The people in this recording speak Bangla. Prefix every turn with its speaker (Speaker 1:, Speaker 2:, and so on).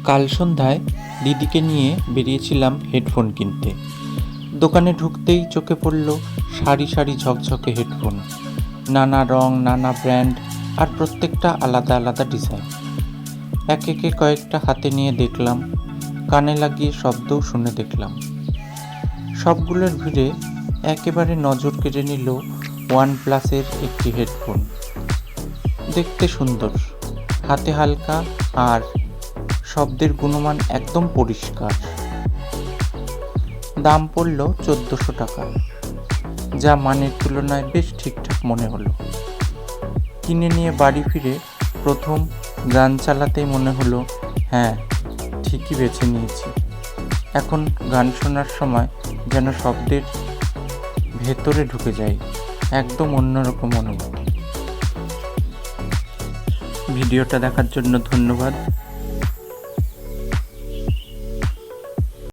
Speaker 1: কাল সন্ধ্যায় দিদিকে নিয়ে বেরিয়েছিলাম হেডফোন কিনতে। দোকানে ঢুকতেই চোখে পড়ল সারি সারি ঝকঝকে হেডফোন, নানা রং, নানা ব্র্যান্ড, আর প্রত্যেকটা আলাদা আলাদা ডিজাইন। এক একে কয়েকটা হাতে নিয়ে দেখলাম, কানে লাগিয়ে শব্দও শুনে দেখলাম। সবগুলোর ভিড়ে একেবারে নজর কেড়ে নিল OnePlus-এর একটি হেডফোন। দেখতে সুন্দর, হাতে হালকা, আর শব্দের গুণমান একদম পরিষ্কার। দাম পড়ল 1400 টাকা, যা মানের তুলনায় বেশ ঠিকঠাক মনে হলো। কিনে নিয়ে বাড়ি ফিরে প্রথম গান চালাতেই মনে হলো, হ্যাঁ, ঠিকই বেছে নিয়েছি। এখন গান শোনার সময় যেন শব্দের ভেতরে ঢুকে যায়, একদম অন্যরকম অনুভূতি। ভিডিওটা দেখার জন্য ধন্যবাদ।